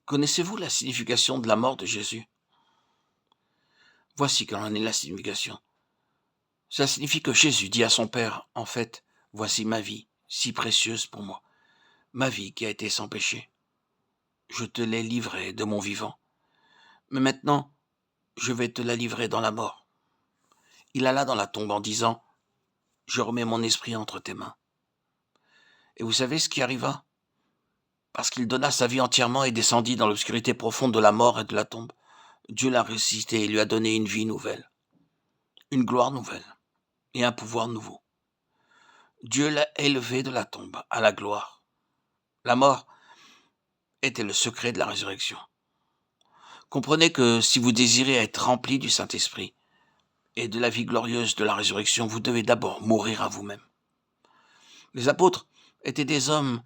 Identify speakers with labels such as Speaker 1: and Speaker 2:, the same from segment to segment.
Speaker 1: Connaissez-vous la signification de la mort de Jésus? Voici quelle en est la signification. Ça signifie que Jésus dit à son Père, en fait, voici ma vie, si précieuse pour moi, ma vie qui a été sans péché. Je te l'ai livrée de mon vivant, mais maintenant, je vais te la livrer dans la mort. Il alla dans la tombe en disant, je remets mon esprit entre tes mains. Et vous savez ce qui arriva? Parce qu'il donna sa vie entièrement et descendit dans l'obscurité profonde de la mort et de la tombe, Dieu l'a ressuscité et lui a donné une vie nouvelle, une gloire nouvelle et un pouvoir nouveau. Dieu l'a élevé de la tombe à la gloire. La mort était le secret de la résurrection. Comprenez que si vous désirez être rempli du Saint-Esprit et de la vie glorieuse de la résurrection, vous devez d'abord mourir à vous-même. Les apôtres étaient des hommes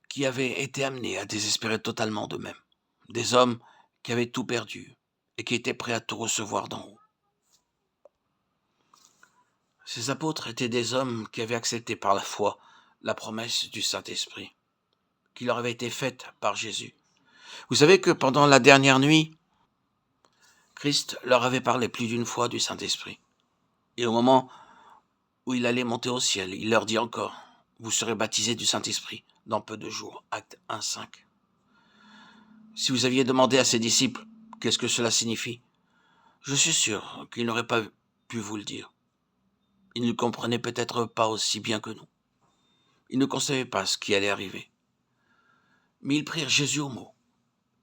Speaker 1: qui avaient été amenés à désespérer totalement d'eux-mêmes. Des hommes qui avaient tout perdu et qui étaient prêts à tout recevoir d'en haut. Ces apôtres étaient des hommes qui avaient accepté par la foi la promesse du Saint-Esprit, qui leur avait été faite par Jésus. Vous savez que pendant la dernière nuit, Christ leur avait parlé plus d'une fois du Saint-Esprit. Et au moment où il allait monter au ciel, il leur dit encore, vous serez baptisés du Saint-Esprit dans peu de jours. Acte 1:5. Si vous aviez demandé à ses disciples, qu'est-ce que cela signifie? Je suis sûr qu'ils n'auraient pas pu vous le dire. Ils ne comprenaient peut-être pas aussi bien que nous. Ils ne concevaient pas ce qui allait arriver. Mais ils prirent Jésus au mot,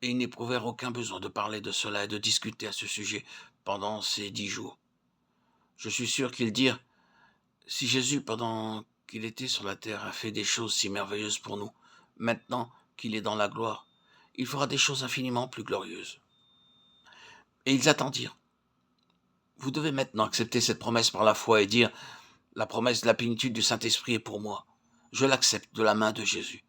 Speaker 1: et ils n'éprouvèrent aucun besoin de parler de cela et de discuter à ce sujet pendant ces 10 jours. Je suis sûr qu'ils dirent, si Jésus, pendant qu'il était sur la terre, a fait des choses si merveilleuses pour nous, maintenant qu'il est dans la gloire, il fera des choses infiniment plus glorieuses. Et ils attendirent. Vous devez maintenant accepter cette promesse par la foi et dire, la promesse de la plénitude du Saint-Esprit est pour moi. Je l'accepte de la main de Jésus.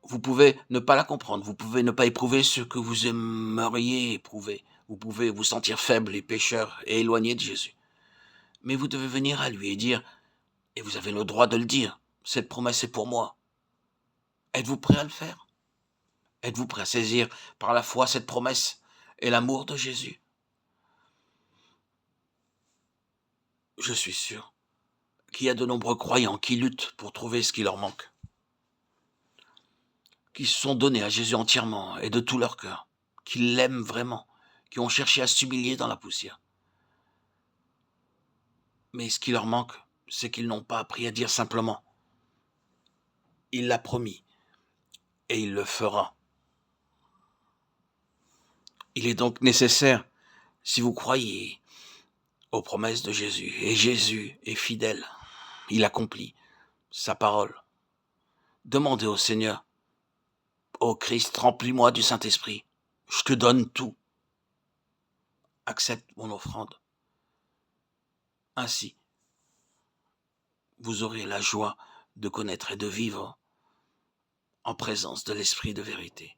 Speaker 1: Vous pouvez ne pas la comprendre, vous pouvez ne pas éprouver ce que vous aimeriez éprouver. Vous pouvez vous sentir faible et pécheur et éloigné de Jésus. Mais vous devez venir à lui et dire, et vous avez le droit de le dire, cette promesse est pour moi. Êtes-vous prêt à le faire? Êtes-vous prêt à saisir par la foi cette promesse et l'amour de Jésus? Je suis sûr qu'il y a de nombreux croyants qui luttent pour trouver ce qui leur manque, qui se sont donnés à Jésus entièrement et de tout leur cœur, qui l'aiment vraiment, qui ont cherché à s'humilier dans la poussière. Mais ce qui leur manque, c'est qu'ils n'ont pas appris à dire simplement « Il l'a promis et il le fera ». Il est donc nécessaire, si vous croyez aux promesses de Jésus, et Jésus est fidèle, il accomplit sa parole, demandez au Seigneur, ô Christ, remplis-moi du Saint-Esprit, je te donne tout, accepte mon offrande. Ainsi, vous aurez la joie de connaître et de vivre en présence de l'Esprit de vérité.